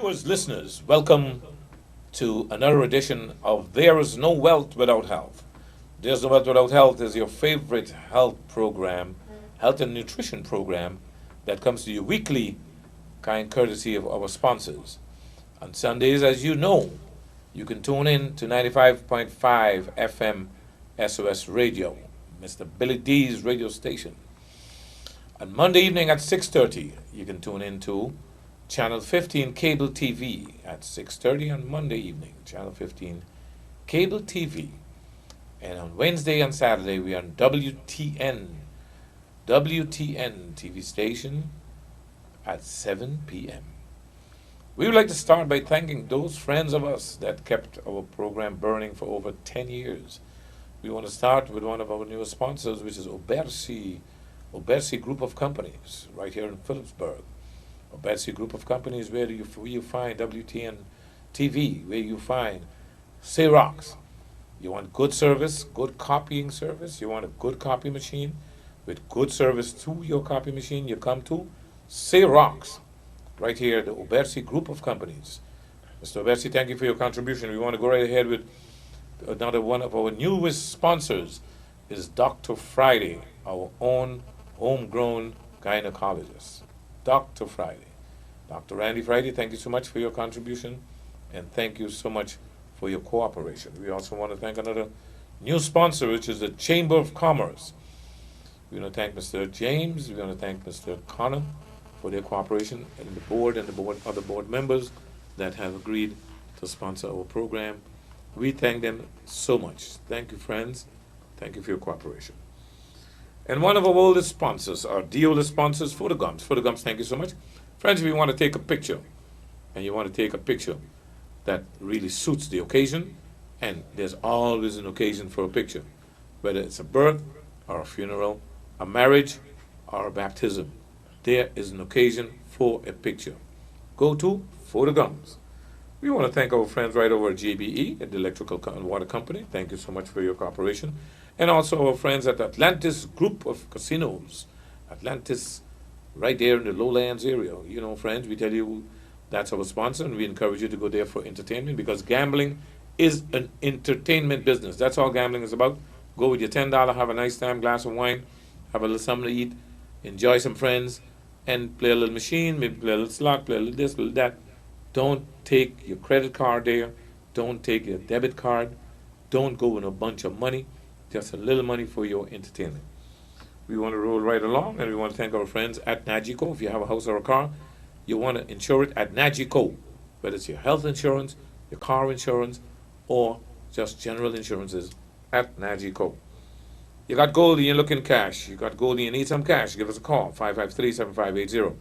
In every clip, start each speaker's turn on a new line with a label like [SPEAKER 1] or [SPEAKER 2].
[SPEAKER 1] viewers, listeners, welcome to another edition of There Is No Wealth Without Health. There's No Wealth Without Health is your favorite health program, health and nutrition program that comes to you weekly, kind courtesy of our sponsors. On Sundays, as you know, you can tune in to 95.5 FM SOS Radio, Mr. Billy D's radio station. On Monday evening at 6:30, you can tune in to Channel 15 Cable TV at 6:30 on Monday evening, Channel 15 Cable TV. And on Wednesday and Saturday, we are on WTN TV station at 7 p.m. We would like to start by thanking those friends of us that kept our program burning for over 10 years. We want to start with one of our newest sponsors, which is Obersi Group of Companies, right here in Phillipsburg. Obersi Group of Companies, where you find WTN TV, where you find Xerox. You want good service, good copying service, you want a good copy machine with good service to your copy machine, you come to Xerox, right here, the Obersi Group of Companies. Mr. Obersi, thank you for your contribution. We want to go right ahead with another one of our newest sponsors is Dr. Friday, our own homegrown gynecologist. Dr. Friday. Dr. Randy Friday, thank you so much for your contribution, and thank you so much for your cooperation. We also want to thank another new sponsor, which is the Chamber of Commerce. We want to thank Mr. James, we want to thank Mr. Connor for their cooperation, and the other board members that have agreed to sponsor our program. We thank them so much. Thank you, friends. Thank you for your cooperation. And one of our oldest sponsors, our oldest sponsors, Photo Gums. Photo Gums, thank you so much. Friends, if you want to take a picture, and you want to take a picture that really suits the occasion, and there's always an occasion for a picture, whether it's a birth or a funeral, a marriage or a baptism, there is an occasion for a picture. Go to Photo Gums. We want to thank our friends right over at JBE, at the Electrical and Water Company. Thank you so much for your cooperation. And also our friends at Atlantis Group of Casinos. Atlantis, right there in the lowlands area. You know, friends, we tell you that's our sponsor, and we encourage you to go there for entertainment, because gambling is an entertainment business. That's all gambling is about. Go with your $10, have a nice time, glass of wine, have a little something to eat, enjoy some friends, and play a little machine, maybe play a little slot, play a little this, a little that. Don't take your credit card there. Don't take your debit card. Don't go with a bunch of money. Just a little money for your entertainment. We want to roll right along, and we want to thank our friends at Nagico. If you have a house or a car, you want to insure it at Nagico, whether it's your health insurance, your car insurance, or just general insurances at Nagico. You got gold and you're looking cash. You got gold and you need some cash. Give us a call, 553-7580.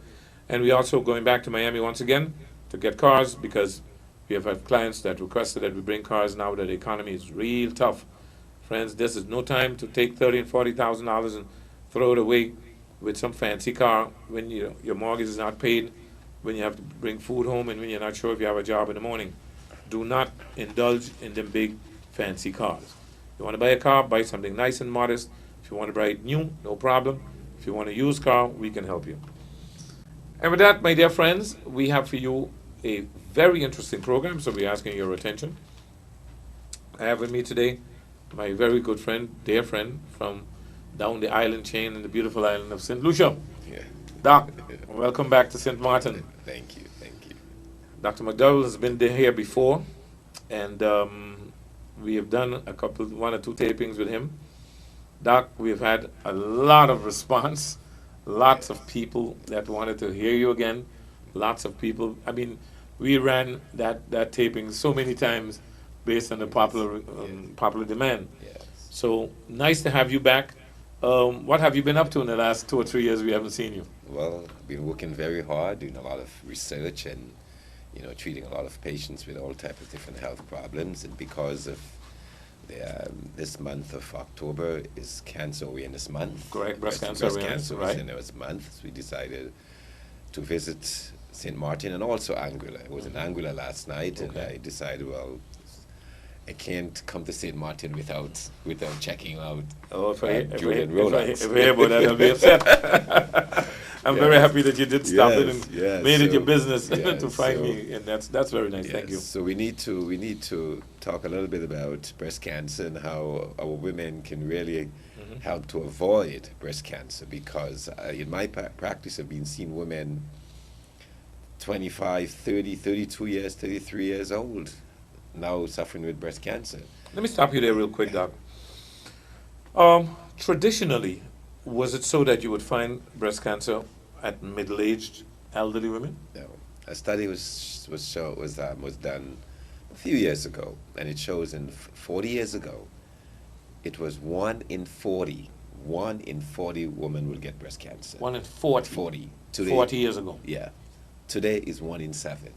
[SPEAKER 1] And we also going back to Miami once again to get cars, because we have had clients that requested that we bring cars now that the economy is real tough. Friends, this is no time to take $30,000 and $40,000 and throw it away with some fancy car when your mortgage is not paid, when you have to bring food home, and when you're not sure if you have a job in the morning. Do not indulge in them big fancy cars. You want to buy a car, buy something nice and modest. If you want to buy it new, no problem. If you want a used car, we can help you. And with that, my dear friends, we have for you a very interesting program, so we're asking your attention. I have with me today my very good friend, dear friend, from down the island chain in the beautiful island of St. Lucia.
[SPEAKER 2] Yeah.
[SPEAKER 1] Doc, welcome back to St. Martin.
[SPEAKER 2] Thank you.
[SPEAKER 1] Dr. McDowall has been here before, and we have done one or two tapings with him. Doc, we've had a lot of response, lots of people that wanted to hear you again, lots of people. I mean, we ran that taping so many times based on the popular demand.
[SPEAKER 2] Yes.
[SPEAKER 1] So nice to have you back. What have you been up to in the last 2 or 3 years we haven't seen you?
[SPEAKER 2] Well, I've been working very hard, doing a lot of research and, treating a lot of patients with all types of different health problems. And because of this month of October is Cancer Awareness Month.
[SPEAKER 1] Correct, breast cancer awareness, right?
[SPEAKER 2] Awareness Month, so we decided to visit St. Martin and also Anguilla. I was in Anguilla last night, and I decided, well, I can't come to St. Martin without checking out
[SPEAKER 1] Oh,
[SPEAKER 2] Julian Rollins.
[SPEAKER 1] if I hear about that, I'll be upset. I'm very happy that you did stop it and made it your business to find me, and that's very nice. Thank you.
[SPEAKER 2] So we need to talk a little bit about breast cancer and how our women can really help to avoid breast cancer, because in my practice I've been seeing women 25, 30, 32 years, 33 years old now suffering with breast cancer.
[SPEAKER 1] Let me stop you there real quick, Doc. Traditionally, was it so that you would find breast cancer at middle-aged elderly women?
[SPEAKER 2] No, a study was done a few years ago, and it shows 40 years ago, it was 1 in 40 women will get breast cancer.
[SPEAKER 1] 1 in 40.
[SPEAKER 2] 40. Today,
[SPEAKER 1] 40 years ago.
[SPEAKER 2] Yeah. Today is 1 in 7.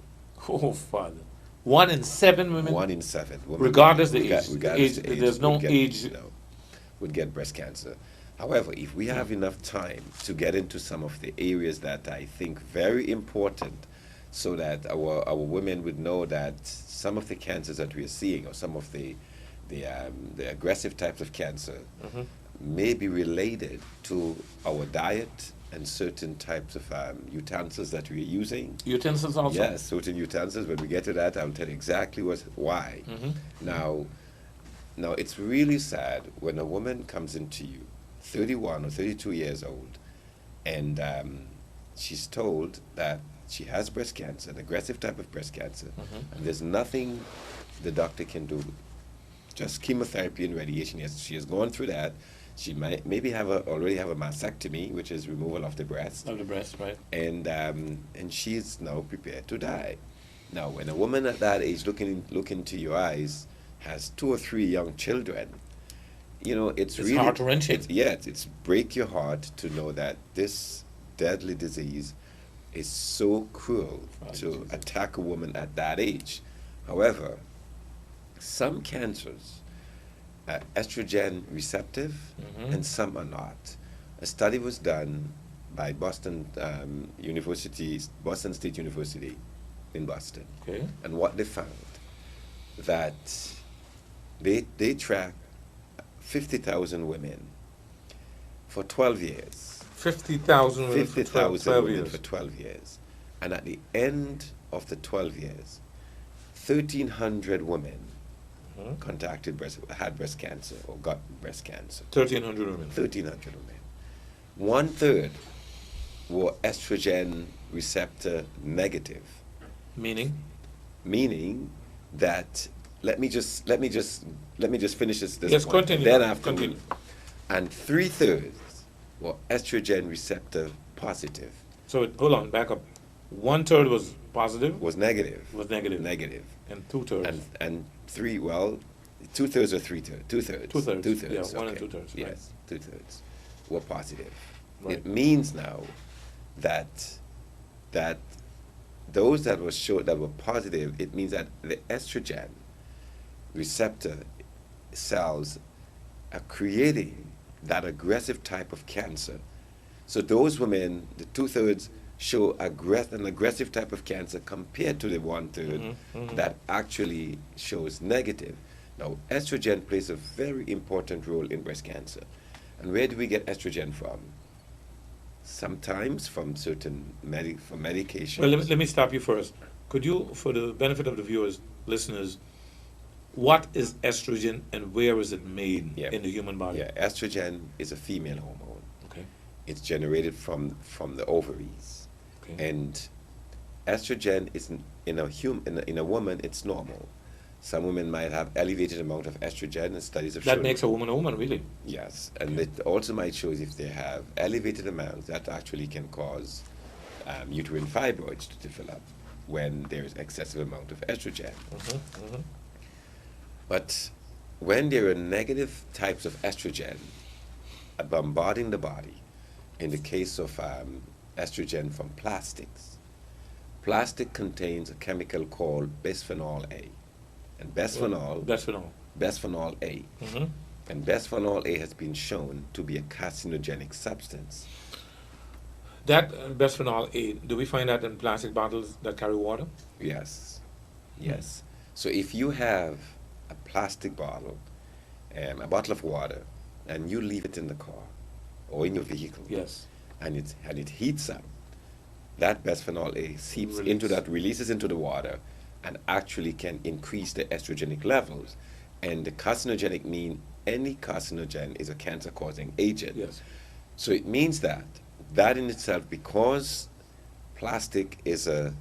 [SPEAKER 1] Oh, Father. 1 in 7 women?
[SPEAKER 2] 1 in 7.
[SPEAKER 1] Regardless the age. There's no age.
[SPEAKER 2] Would get breast cancer. However, if we have enough time to get into some of the areas that I think very important, so that our women would know that some of the cancers that we are seeing, or some of the aggressive types of cancer, may be related to our diet and certain types of utensils that we are using.
[SPEAKER 1] Utensils also?
[SPEAKER 2] Yes, certain utensils. When we get to that, I'll tell you exactly why. Now, it's really sad when a woman comes into you, 31 or 32 years old, and she's told that she has breast cancer, an aggressive type of breast cancer, and there's nothing the doctor can do, just chemotherapy and radiation. Yes, she has gone through that. She might maybe already have a mastectomy, which is removal of the breast.
[SPEAKER 1] Of the breast, right.
[SPEAKER 2] And she's now prepared to die. Now, when a woman at that age, look into your eyes, has 2 or 3 young children, it's really
[SPEAKER 1] heart-wrenching.
[SPEAKER 2] It's break your heart to know that this deadly disease is so cruel to attack a woman at that age. However, some cancers are estrogen receptive and some are not. A study was done by Boston State University in Boston.
[SPEAKER 1] Okay.
[SPEAKER 2] And what they found, that they tracked 50,000 women for 12 years.
[SPEAKER 1] 50,000 women
[SPEAKER 2] 50,000 women
[SPEAKER 1] years.
[SPEAKER 2] for 12 years. And at the end of the 12 years, 1,300 women had breast cancer or got breast cancer.
[SPEAKER 1] 1,300 women.
[SPEAKER 2] 1,300 women. 1/3 were estrogen receptor negative. Meaning that let me just finish this
[SPEAKER 1] Yes,
[SPEAKER 2] point.
[SPEAKER 1] continue.
[SPEAKER 2] Then after
[SPEAKER 1] Continue.
[SPEAKER 2] And 3/3 were estrogen receptor positive.
[SPEAKER 1] So hold on, back up. 1/3 was positive.
[SPEAKER 2] Was negative.
[SPEAKER 1] Was negative.
[SPEAKER 2] Negative.
[SPEAKER 1] And 2/3.
[SPEAKER 2] And 2/3 or 3/3? 2/3.
[SPEAKER 1] 2/3.
[SPEAKER 2] 2/3.
[SPEAKER 1] Yeah, 1 and
[SPEAKER 2] okay.
[SPEAKER 1] 2/3. Right.
[SPEAKER 2] Yes, 2/3 were positive.
[SPEAKER 1] Right.
[SPEAKER 2] It means now that those that were positive, it means that the estrogen receptor cells are creating that aggressive type of cancer. So those women, the 2/3, show an aggressive type of cancer compared to the 1/3 that actually shows negative. Now, estrogen plays a very important role in breast cancer. And where do we get estrogen from? Sometimes from certain medications.
[SPEAKER 1] Well, let me stop you first. Could you, for the benefit of the viewers, listeners, what is estrogen and where is it made in the human body?
[SPEAKER 2] Yeah, estrogen is a female hormone.
[SPEAKER 1] Okay.
[SPEAKER 2] It's generated from the ovaries. Okay. And estrogen is in a woman, it's normal. Some women might have elevated amount of estrogen, and studies have shown
[SPEAKER 1] that makes a woman, really.
[SPEAKER 2] Yes, and it also might show if they have elevated amounts, that actually can cause uterine fibroids to develop when there is excessive amount of estrogen. But when there are negative types of estrogen bombarding the body, in the case of estrogen from plastics, plastic contains a chemical called bisphenol A. And bisphenol A. And bisphenol A has been shown to be a carcinogenic substance.
[SPEAKER 1] That bisphenol A, do we find that in plastic bottles that carry water?
[SPEAKER 2] Yes. Yes. So if you have a plastic bottle, a bottle of water, and you leave it in the car or in your vehicle,
[SPEAKER 1] Yes.
[SPEAKER 2] and it heats up, that bisphenol A seeps into that, releases into the water, and actually can increase the estrogenic levels. And the carcinogenic mean any carcinogen is a cancer-causing agent.
[SPEAKER 1] Yes.
[SPEAKER 2] So it means that that in itself, because plastic is a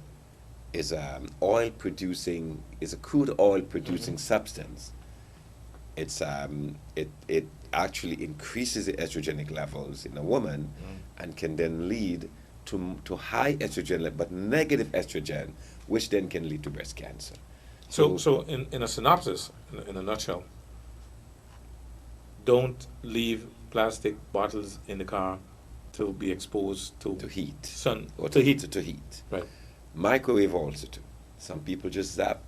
[SPEAKER 2] oil producing, is a crude oil producing substance, it actually increases the estrogenic levels in a woman, and can then lead to high estrogen but negative estrogen, which then can lead to breast cancer.
[SPEAKER 1] So in a synopsis, in a nutshell, don't leave plastic bottles in the car to be exposed to
[SPEAKER 2] heat
[SPEAKER 1] sun,
[SPEAKER 2] or
[SPEAKER 1] to heat.
[SPEAKER 2] to heat.
[SPEAKER 1] Right.
[SPEAKER 2] Microwave also too. Some people just zap.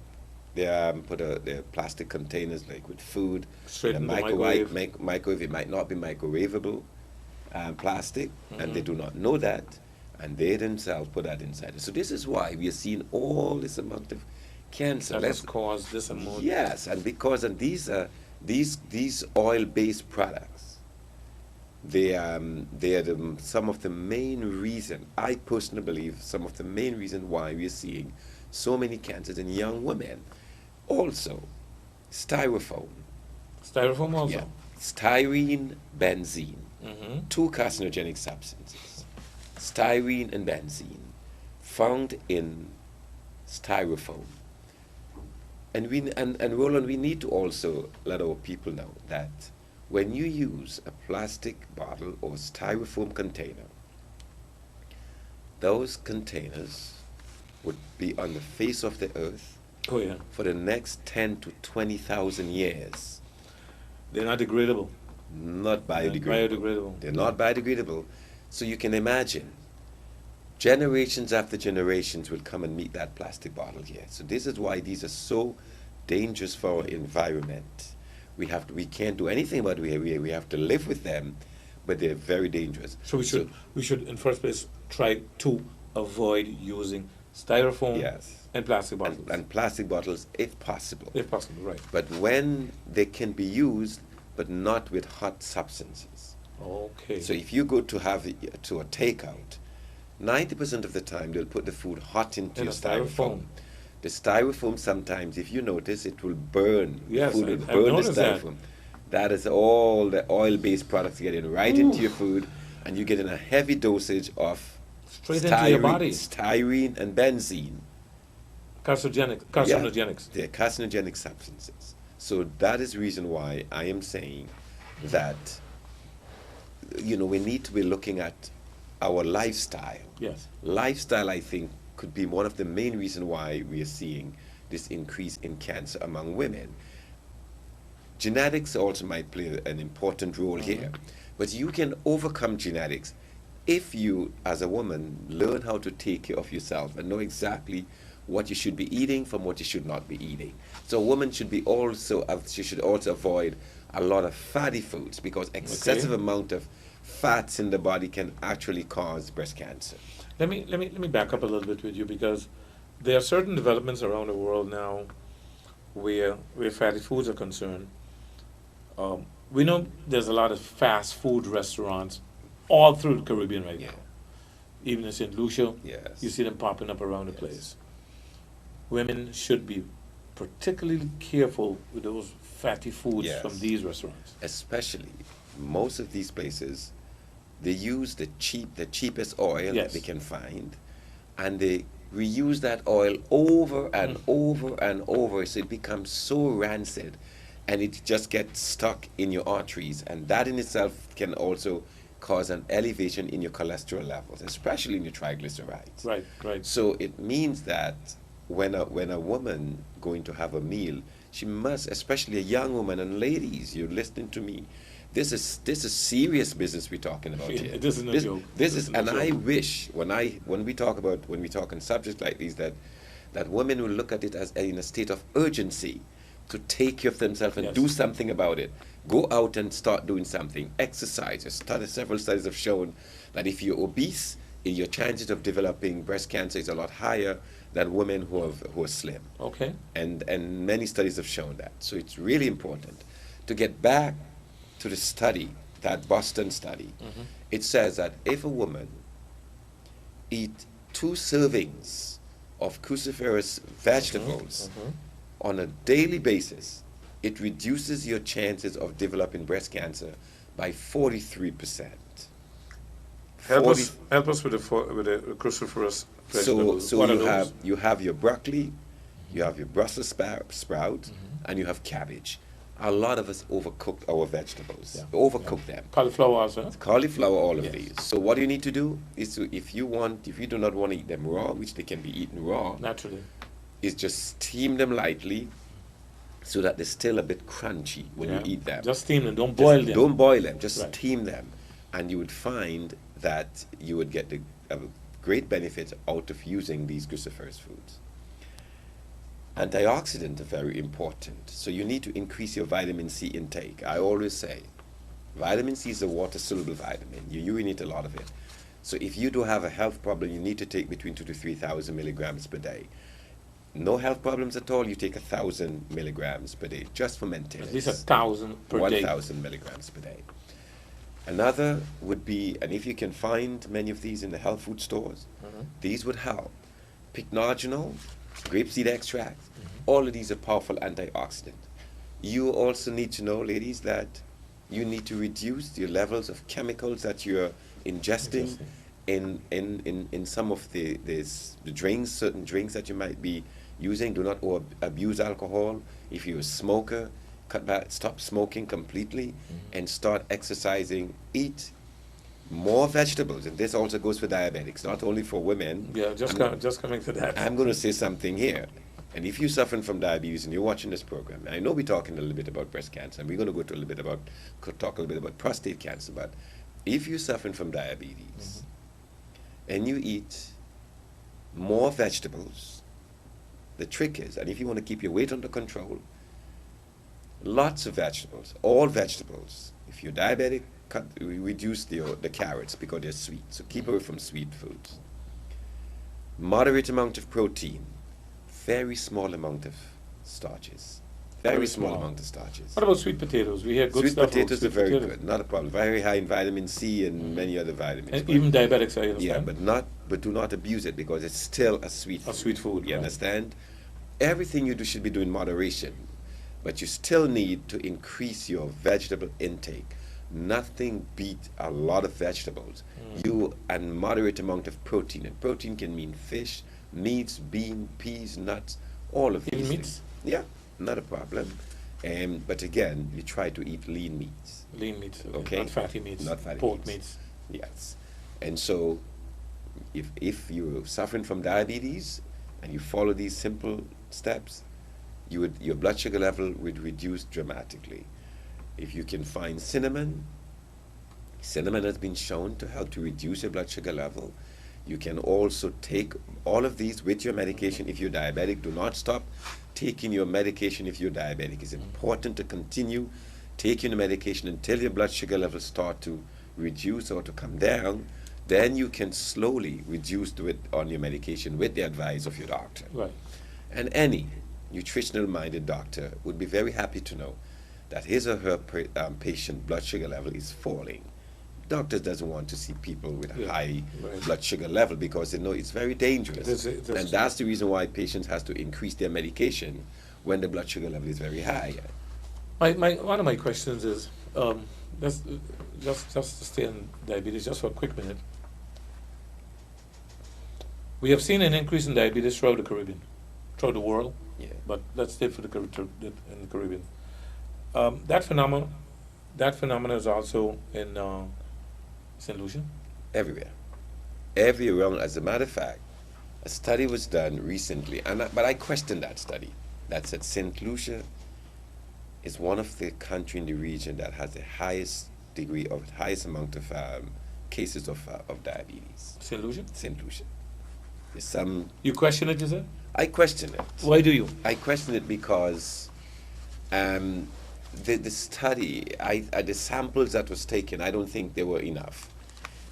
[SPEAKER 2] They put their plastic containers like with food
[SPEAKER 1] Straight
[SPEAKER 2] in
[SPEAKER 1] in the
[SPEAKER 2] the
[SPEAKER 1] microwave.
[SPEAKER 2] microwave. It might not be microwavable plastic, and they do not know that, and they themselves put that inside. So this is why we are seeing all this amount of cancer.
[SPEAKER 1] That has caused this amount.
[SPEAKER 2] Yes, and because these oil-based products, they are some of the main reason. I personally believe some of the main reason why we are seeing so many cancers in young women. Also, styrofoam.
[SPEAKER 1] Styrofoam also.
[SPEAKER 2] Yeah, styrene, benzene,
[SPEAKER 1] Mm-hmm.
[SPEAKER 2] two carcinogenic substances. Styrene and benzene found in styrofoam. And Roland, we need to also let our people know that when you use a plastic bottle or styrofoam container, those containers would be on the face of the earth
[SPEAKER 1] Oh yeah.
[SPEAKER 2] for the next 10 to 20,000 years.
[SPEAKER 1] They're not degradable.
[SPEAKER 2] Not
[SPEAKER 1] They're
[SPEAKER 2] biodegradable.
[SPEAKER 1] biodegradable.
[SPEAKER 2] They're not biodegradable. So you can imagine, generations after generations will come and meet that plastic bottle here. So this is why these are so dangerous for our environment. We can't do anything about it. We have to live with them, but they're very dangerous.
[SPEAKER 1] So we should in first place try to avoid using styrofoam
[SPEAKER 2] Yes.
[SPEAKER 1] and plastic bottles.
[SPEAKER 2] And plastic bottles if possible.
[SPEAKER 1] if possible, right.
[SPEAKER 2] But when they can be used, but not with hot substances.
[SPEAKER 1] Okay.
[SPEAKER 2] So if you go to to a takeout, 90% of the time they'll put the food hot into
[SPEAKER 1] In
[SPEAKER 2] your
[SPEAKER 1] a styrofoam.
[SPEAKER 2] The styrofoam sometimes, if you notice, it will burn.
[SPEAKER 1] Yes,
[SPEAKER 2] the food will
[SPEAKER 1] I've
[SPEAKER 2] burn the
[SPEAKER 1] noticed that.
[SPEAKER 2] styrofoam. That is all the oil-based products getting right into your food, and you're getting a heavy dosage of
[SPEAKER 1] Straight into your body.
[SPEAKER 2] styrene and benzene.
[SPEAKER 1] Carcinogenics.
[SPEAKER 2] They're carcinogenic substances. So that is the reason why I am saying that, we need to be looking at our lifestyle.
[SPEAKER 1] Yes.
[SPEAKER 2] Lifestyle, I think, could be one of the main reasons why we are seeing this increase in cancer among women. Genetics also might play an important role here, but you can overcome genetics if you, as a woman, learn how to take care of yourself and know exactly what you should be eating from what you should not be eating. So a woman should she should also avoid a lot of fatty foods, because excessive amount of fats in the body can actually cause breast cancer.
[SPEAKER 1] Let me back up a little bit with you, because there are certain developments around the world now where fatty foods are concerned. We know there's a lot of fast food restaurants all through the Caribbean right now. Even in St. Lucia,
[SPEAKER 2] Yes.
[SPEAKER 1] you see them popping up around the place. Women should be particularly careful with those fatty foods
[SPEAKER 2] Yes.
[SPEAKER 1] from these restaurants.
[SPEAKER 2] Especially, most of these places, they use the cheapest oil that
[SPEAKER 1] Yes.
[SPEAKER 2] they can find, and they reuse that oil over and over and over, so it becomes so rancid, and it just gets stuck in your arteries, and that in itself can also cause an elevation in your cholesterol levels, especially in your triglycerides.
[SPEAKER 1] Right, right.
[SPEAKER 2] So it means that when a woman going to have a meal, she must, especially a young woman, and ladies, you're listening to me, this is serious business we're talking about here.
[SPEAKER 1] This is no joke.
[SPEAKER 2] This
[SPEAKER 1] This
[SPEAKER 2] is,
[SPEAKER 1] is no
[SPEAKER 2] and I
[SPEAKER 1] joke.
[SPEAKER 2] wish when we talk on subjects like these, that women will look at it as in a state of urgency to take care of themselves and
[SPEAKER 1] Yes.
[SPEAKER 2] do something about it. Go out and start doing something. Exercise. Several studies have shown that if you're obese, your chances of developing breast cancer is a lot higher than women who are slim.
[SPEAKER 1] Okay.
[SPEAKER 2] And many studies have shown that. So it's really important to get back to the study, that Boston study. It says that if a woman eat 2 servings of cruciferous vegetables on a daily basis, it reduces your chances of developing breast cancer by 43%.
[SPEAKER 1] Help us with the cruciferous vegetables.
[SPEAKER 2] So
[SPEAKER 1] What are
[SPEAKER 2] you
[SPEAKER 1] those?
[SPEAKER 2] have your broccoli, you have your Brussels sprout, and you have cabbage. A lot of us overcook our vegetables.
[SPEAKER 1] Yeah.
[SPEAKER 2] Overcook them.
[SPEAKER 1] Cauliflower also.
[SPEAKER 2] Cauliflower, all of
[SPEAKER 1] Yes.
[SPEAKER 2] these. So what you need to do is if you do not want to eat them raw, which they can be eaten raw,
[SPEAKER 1] Naturally.
[SPEAKER 2] is just steam them lightly so that they're still a bit crunchy when
[SPEAKER 1] Yeah.
[SPEAKER 2] you eat them.
[SPEAKER 1] Just steam them. Don't
[SPEAKER 2] Just
[SPEAKER 1] boil them.
[SPEAKER 2] Don't boil them, just
[SPEAKER 1] Right.
[SPEAKER 2] steam them. And you would find that you would get a great benefit out of using these cruciferous foods. Antioxidants are very important, so you need to increase your vitamin C intake. I always say, vitamin C is a water-soluble vitamin. You urinate a lot of it. So if you do have a health problem, you need to take between 2,000 to 3,000 milligrams per day. No health problems at all, you take 1,000 milligrams per day, just for maintenance.
[SPEAKER 1] At least 1,000 per day.
[SPEAKER 2] 1,000 milligrams per day. Another would be, and if you can find many of these in the health food stores, these would help. Pycnogenol, grapeseed extract, all of these are powerful antioxidants. You also need to know, ladies, that you need to reduce your levels of chemicals that you're ingesting in some of the drinks, certain drinks that you might be using. Do not abuse alcohol. If you're a smoker, cut back, stop smoking completely, and start exercising. Eat more vegetables, and this also goes for diabetics, not only for women.
[SPEAKER 1] Yeah, just coming to that.
[SPEAKER 2] I'm going to say something here. And if you're suffering from diabetes and you're watching this program, I know we're talking a little bit about breast cancer, and we're going to talk a little bit about prostate cancer, but if you're suffering from diabetes and you eat more vegetables, the trick is, and if you want to keep your weight under control, lots of vegetables, all vegetables. If you're diabetic, reduce the carrots because they're sweet, so keep away from sweet foods. Moderate amount of protein, very small amount of starches. Very small amount of starches.
[SPEAKER 1] What about sweet potatoes? We hear good
[SPEAKER 2] Sweet
[SPEAKER 1] stuff about
[SPEAKER 2] potatoes
[SPEAKER 1] sweet
[SPEAKER 2] are very
[SPEAKER 1] potatoes.
[SPEAKER 2] good, not a problem. Very high in vitamin C and many other vitamins.
[SPEAKER 1] And
[SPEAKER 2] but-
[SPEAKER 1] even diabetics, I understand.
[SPEAKER 2] yeah, but do not abuse it because it's still a sweet food.
[SPEAKER 1] A sweet food,
[SPEAKER 2] You
[SPEAKER 1] right.
[SPEAKER 2] understand? Everything you do should be doing in moderation, but you still need to increase your vegetable intake. Nothing beats a lot of vegetables. And moderate amount of protein. And protein can mean fish, meats, beans, peas, nuts, all of
[SPEAKER 1] Even
[SPEAKER 2] these
[SPEAKER 1] meats?
[SPEAKER 2] things. Yeah, not a problem. But again, you try to eat lean meats.
[SPEAKER 1] Lean meats,
[SPEAKER 2] Okay.
[SPEAKER 1] not fatty meats,
[SPEAKER 2] Not fatty
[SPEAKER 1] pork
[SPEAKER 2] meats.
[SPEAKER 1] meats.
[SPEAKER 2] Yes. And so if you're suffering from diabetes and you follow these simple steps, your blood sugar level would reduce dramatically. If you can find cinnamon has been shown to help to reduce your blood sugar level. You can also take all of these with your medication if you're diabetic. Do not stop taking your medication if you're diabetic. It's important to continue taking the medication until your blood sugar levels start to reduce or to come down. Then you can slowly reduce on your medication with the advice of your doctor.
[SPEAKER 1] Right.
[SPEAKER 2] And any nutritional minded doctor would be very happy to know that his or her patient blood sugar level is falling. Doctors doesn't want to see people with a high
[SPEAKER 1] right.
[SPEAKER 2] blood sugar level because they know it's very dangerous.
[SPEAKER 1] It is.
[SPEAKER 2] And that's the reason why patients has to increase their medication when the blood sugar level is very high.
[SPEAKER 1] One of my questions is, just to stay on diabetes just for a quick minute. We have seen an increase in diabetes throughout the Caribbean, throughout the world,
[SPEAKER 2] Yeah.
[SPEAKER 1] but let's stay for in the Caribbean. That phenomenon is also in St. Lucia.
[SPEAKER 2] Everywhere. Everywhere. As a matter of fact, a study was done recently, but I questioned that study. That said St. Lucia is one of the countries in the region that has the highest amount of cases of diabetes.
[SPEAKER 1] St. Lucia?
[SPEAKER 2] St. Lucia. There's some.
[SPEAKER 1] You question it, is it?
[SPEAKER 2] I question it.
[SPEAKER 1] Why do you?
[SPEAKER 2] I question it because the study, the samples that was taken, I don't think they were enough.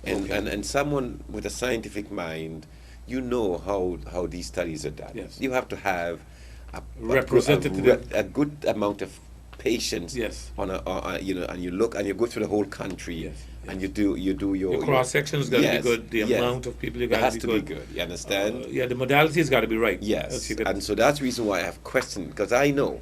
[SPEAKER 2] And,
[SPEAKER 1] Okay.
[SPEAKER 2] and someone with a scientific mind you know how these studies are done.
[SPEAKER 1] Yes.
[SPEAKER 2] You have to have
[SPEAKER 1] Representative.
[SPEAKER 2] a good amount of patience.
[SPEAKER 1] Yes.
[SPEAKER 2] On you know, and you look and you go through the whole country.
[SPEAKER 1] Yes,
[SPEAKER 2] And
[SPEAKER 1] yes.
[SPEAKER 2] you do
[SPEAKER 1] Your cross section's got to
[SPEAKER 2] Yes,
[SPEAKER 1] be good. The
[SPEAKER 2] yes.
[SPEAKER 1] amount of people you
[SPEAKER 2] It
[SPEAKER 1] got
[SPEAKER 2] has
[SPEAKER 1] to
[SPEAKER 2] to
[SPEAKER 1] be
[SPEAKER 2] be
[SPEAKER 1] good.
[SPEAKER 2] good. You understand?
[SPEAKER 1] Yeah, the modality's got to be right.
[SPEAKER 2] Yes,
[SPEAKER 1] Else you get-
[SPEAKER 2] and so that's the reason why I have questioned, because I know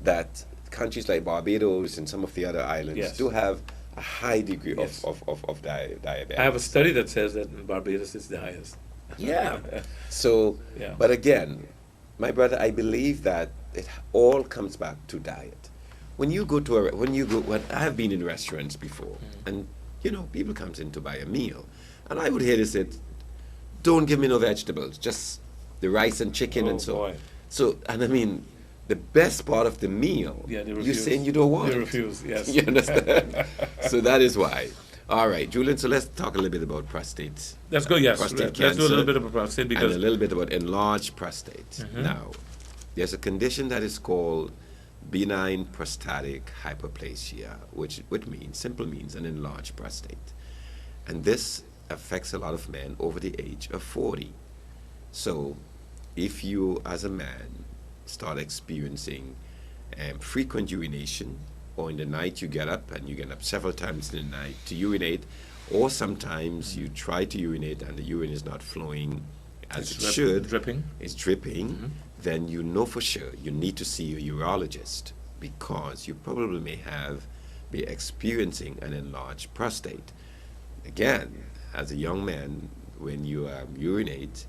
[SPEAKER 2] that countries like Barbados and some of the other islands
[SPEAKER 1] Yes.
[SPEAKER 2] do have a high degree
[SPEAKER 1] Yes.
[SPEAKER 2] of diabetes.
[SPEAKER 1] I have a study that says that in Barbados it's the highest.
[SPEAKER 2] Yeah. So,
[SPEAKER 1] Yeah.
[SPEAKER 2] but again, my brother, I believe that it all comes back to diet. When you go to when I have been in restaurants before, and you know, people comes in to buy a meal, and I would hear they said, "Don't give me no vegetables, just the rice and chicken
[SPEAKER 1] Oh,
[SPEAKER 2] and so."
[SPEAKER 1] boy.
[SPEAKER 2] So, and I mean, the best part of the meal,
[SPEAKER 1] Yeah, they
[SPEAKER 2] you're
[SPEAKER 1] refuse.
[SPEAKER 2] saying you don't want.
[SPEAKER 1] They
[SPEAKER 2] it.
[SPEAKER 1] refuse, yes.
[SPEAKER 2] You understand? So that is why. All right, Julian. So let's talk a little bit about prostate.
[SPEAKER 1] Let's go, yes.
[SPEAKER 2] Prostate
[SPEAKER 1] Let's do a little
[SPEAKER 2] cancer
[SPEAKER 1] bit of prostate
[SPEAKER 2] and
[SPEAKER 1] because
[SPEAKER 2] a little bit about enlarged prostate.
[SPEAKER 1] Mhm.
[SPEAKER 2] Now, there's a condition that is called benign prostatic hyperplasia, which simple means an enlarged prostate. And this affects a lot of men over the age of 40. So, if you, as a man, start experiencing frequent urination, or in the night you get up and you get up several times in the night to urinate, or sometimes you try to urinate and the urine is not flowing as it should,
[SPEAKER 1] dripping.
[SPEAKER 2] it's dripping, then you know for sure you need to see a urologist, because you probably may be experiencing an enlarged prostate. Again, as a young man, when you urinate,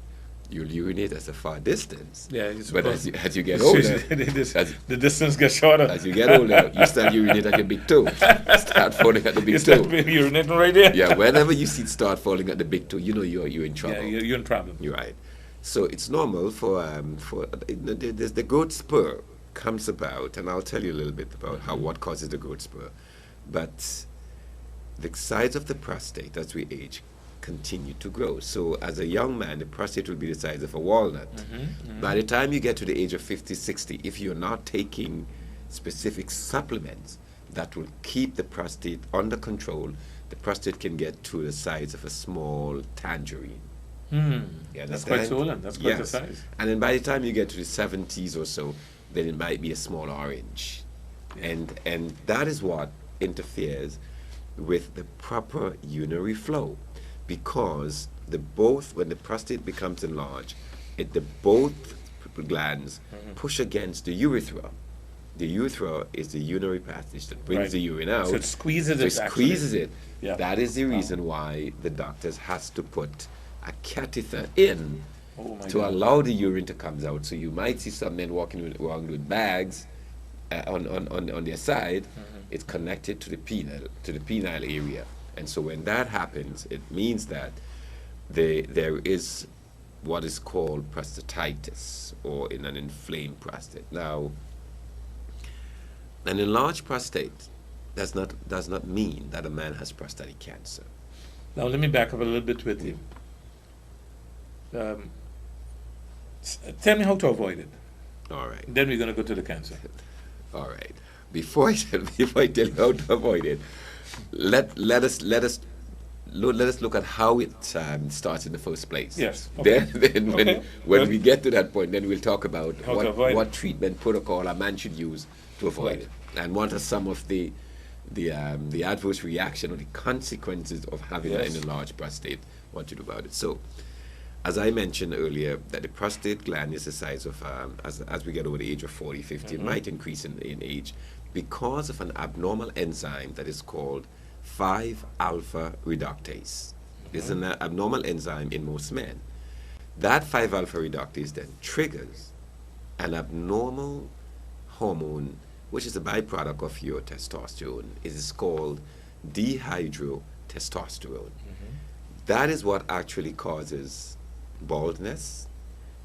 [SPEAKER 2] you'll urinate at a far distance.
[SPEAKER 1] Yeah, you're
[SPEAKER 2] But
[SPEAKER 1] supposed-
[SPEAKER 2] as you get older,
[SPEAKER 1] the distance gets shorter.
[SPEAKER 2] as you get older, you start urinating at the big toe. Start falling at the
[SPEAKER 1] You
[SPEAKER 2] big
[SPEAKER 1] start
[SPEAKER 2] toe.
[SPEAKER 1] urinating right there.
[SPEAKER 2] Yeah, whenever you see it start falling at the big toe, you know you're in trouble.
[SPEAKER 1] Yeah, you're in problem.
[SPEAKER 2] You're right. So it's normal for the growth spur comes about, and I'll tell you a little bit about what causes the growth spur. But the size of the prostate as we age continue to grow. So as a young man, the prostate will be the size of a walnut. By the time you get to the age of 50, 60, if you're not taking specific supplements that will keep the prostate under control, the prostate can get to the size of a small tangerine. You
[SPEAKER 1] That's quite
[SPEAKER 2] understand?
[SPEAKER 1] swollen. That's quite the
[SPEAKER 2] Yes.
[SPEAKER 1] size.
[SPEAKER 2] And then by the time you get to the 70s or so, then it might be a small orange.
[SPEAKER 1] Yeah.
[SPEAKER 2] And that is what interferes with the proper urinary flow, because when the prostate becomes enlarged, both glands push against the urethra. The urethra is the urinary passage that brings
[SPEAKER 1] Right.
[SPEAKER 2] the urine out.
[SPEAKER 1] So it squeezes
[SPEAKER 2] So
[SPEAKER 1] it,
[SPEAKER 2] it
[SPEAKER 1] actually.
[SPEAKER 2] squeezes it.
[SPEAKER 1] Yeah.
[SPEAKER 2] That is the reason why the doctors has to put a catheter in
[SPEAKER 1] Oh my
[SPEAKER 2] to
[SPEAKER 1] God.
[SPEAKER 2] allow the urine to come out. So you might see some men walking around with bags on their side. It's connected to the penile area, and so when that happens, it means that there is what is called prostatitis, or in an inflamed prostate. Now, an enlarged prostate does not mean that a man has prostatic cancer.
[SPEAKER 1] Now let me back up a little bit with you. Tell me how to avoid it.
[SPEAKER 2] All right.
[SPEAKER 1] Then we're going to go to the cancer.
[SPEAKER 2] All right. Before I tell you how to avoid it, let us look at how it starts in the first place.
[SPEAKER 1] Yes. Okay.
[SPEAKER 2] Then
[SPEAKER 1] Okay.
[SPEAKER 2] when
[SPEAKER 1] Good.
[SPEAKER 2] we get to that point, then we'll talk about
[SPEAKER 1] How to avoid
[SPEAKER 2] what
[SPEAKER 1] it.
[SPEAKER 2] treatment protocol a man should use to avoid
[SPEAKER 1] Right.
[SPEAKER 2] it, and what are some of the adverse reaction or the consequences of having
[SPEAKER 1] Yes.
[SPEAKER 2] an enlarged prostate. What to do about it. So, as I mentioned earlier, that the prostate gland is the size of, as we get over the age of 40, 50, it might increase in age because of an abnormal enzyme that is called 5-alpha reductase. It's an abnormal enzyme in most men. That 5-alpha reductase then triggers an abnormal hormone, which is a byproduct of your testosterone. It is called dehydrotestosterone. That is what actually causes baldness,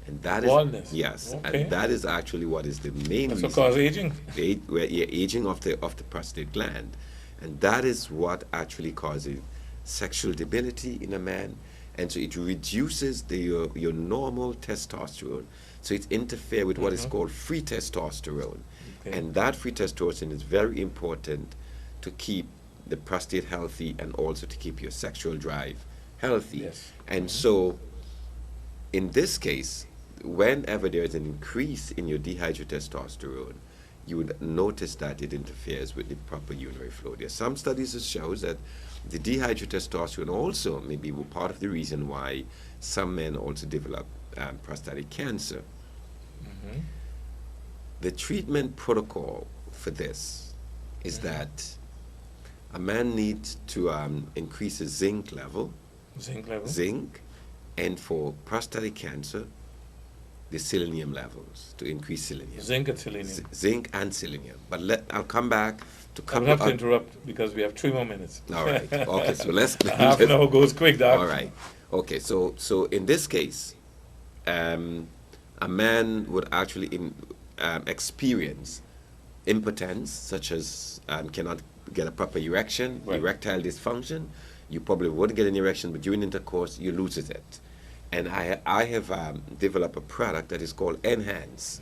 [SPEAKER 2] and that is
[SPEAKER 1] Baldness.
[SPEAKER 2] yes,
[SPEAKER 1] Okay.
[SPEAKER 2] and that is actually what is the main
[SPEAKER 1] That's
[SPEAKER 2] reason.
[SPEAKER 1] what causes aging.
[SPEAKER 2] Aging of the prostate gland, and that is what actually causes sexual debility in a man, and so it reduces your normal testosterone. So it interferes with what is called free testosterone,
[SPEAKER 1] Okay.
[SPEAKER 2] and that free testosterone is very important to keep the prostate healthy and also to keep your sexual drive healthy.
[SPEAKER 1] Yes.
[SPEAKER 2] And so in this case, whenever there is an increase in your dihydrotestosterone, you would notice that it interferes with the proper urinary flow. There are some studies that shows that the dihydrotestosterone also may be part of the reason why some men also develop prostatic cancer.
[SPEAKER 1] Mm-hmm.
[SPEAKER 2] The treatment protocol for this is that a man needs to increase his zinc level, zinc, and for prostatic cancer, the selenium levels, to increase selenium.
[SPEAKER 1] Zinc and selenium.
[SPEAKER 2] Zinc and selenium. But I'll come back to
[SPEAKER 1] I will have to interrupt because we have 3 more minutes.
[SPEAKER 2] All right. Okay, so let's...
[SPEAKER 1] Half an hour goes quick, Doc.
[SPEAKER 2] All right. Okay, so in this case, a man would actually experience impotence, such as cannot get a proper erection,
[SPEAKER 1] right.
[SPEAKER 2] Erectile dysfunction. You probably would get an erection, but during intercourse, you lose it. And I have developed a product that is called Enhance,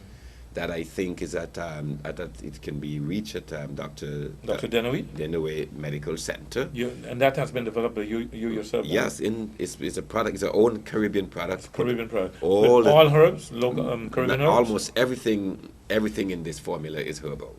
[SPEAKER 2] that I think is at it can be reached at Dr.
[SPEAKER 1] Dowall
[SPEAKER 2] Medical Center.
[SPEAKER 1] And that has been developed by you yourself?
[SPEAKER 2] Yes, it's a product. It's our own Caribbean product.
[SPEAKER 1] Caribbean product.
[SPEAKER 2] All
[SPEAKER 1] herbs, Caribbean herbs?
[SPEAKER 2] Almost everything in this formula is herbal.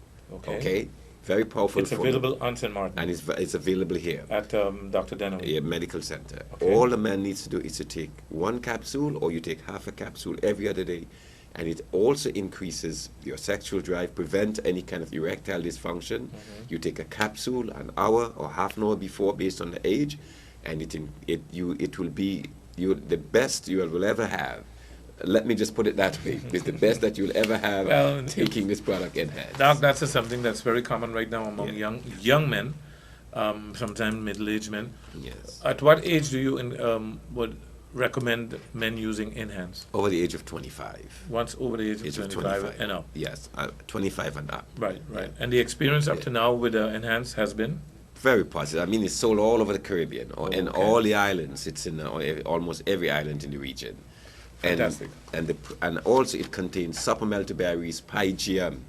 [SPEAKER 2] Okay? Very powerful.
[SPEAKER 1] It's available on St. Martin.
[SPEAKER 2] And it's available here.
[SPEAKER 1] At Dr. Dowall.
[SPEAKER 2] Yeah, Medical Center.
[SPEAKER 1] Okay.
[SPEAKER 2] All a man needs to do is to take 1 capsule, or you take half a capsule every other day. And it also increases your sexual drive, prevent any kind of erectile dysfunction.
[SPEAKER 1] Mm-hmm.
[SPEAKER 2] You take a capsule an hour or half an hour before, based on the age, and it will be the best you will ever have. Let me just put it that way. It's the best that you'll ever have taking this product Enhance.
[SPEAKER 1] Doc, that's something that's very common right now among young men, sometimes middle-aged men.
[SPEAKER 2] Yes.
[SPEAKER 1] At what age do you would recommend men using Enhance?
[SPEAKER 2] Over the age of 25.
[SPEAKER 1] Once over the age of 25 and up?
[SPEAKER 2] Yes, 25 and up.
[SPEAKER 1] Right. And the experience up to now with Enhance has been?
[SPEAKER 2] Very positive. I mean, it's sold all over the Caribbean, and all the islands. It's in almost every island in the region.
[SPEAKER 1] Fantastic.
[SPEAKER 2] And also it contains supplemental elderberries, pygeum,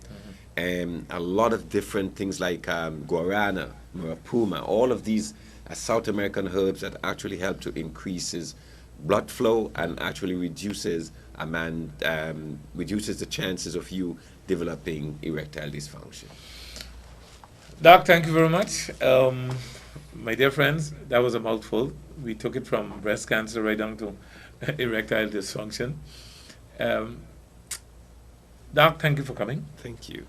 [SPEAKER 2] and a lot of different things like guarana, marapuma, all of these South American herbs that actually help to increase his blood flow and actually reduces the chances of you developing erectile dysfunction.
[SPEAKER 1] Doc, thank you very much. My dear friends, that was a mouthful. We took it from breast cancer right down to erectile dysfunction. Doc, thank you for coming.
[SPEAKER 2] Thank you.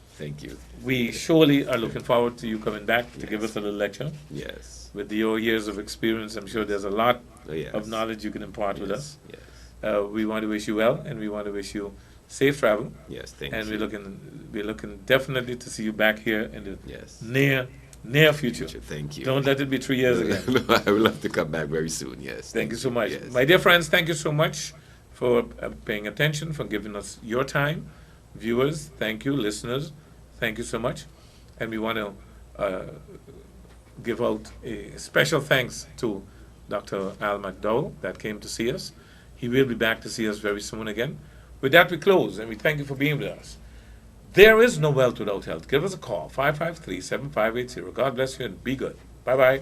[SPEAKER 1] We surely are looking forward to you coming back to give us a little lecture.
[SPEAKER 2] Yes.
[SPEAKER 1] With your years of experience, I'm sure there's a lot of knowledge you can impart with us.
[SPEAKER 2] Yes.
[SPEAKER 1] We want to wish you well, and we want to wish you safe travel.
[SPEAKER 2] Yes, thank you.
[SPEAKER 1] And we're looking definitely to see you back here in the near future.
[SPEAKER 2] Thank you.
[SPEAKER 1] Don't let it be 3 years again.
[SPEAKER 2] No, I would love to come back very soon, yes.
[SPEAKER 1] Thank you so much.
[SPEAKER 2] Yes.
[SPEAKER 1] My dear friends, thank you so much for paying attention, for giving us your time. Viewers, thank you. Listeners, thank you so much. And we want to give out a special thanks to Dr. Al McDowall that came to see us. He will be back to see us very soon again. With that, we close, and we thank you for being with us. There is no wealth without health. Give us a call, 553-7580. God bless you, and be good. Bye-bye.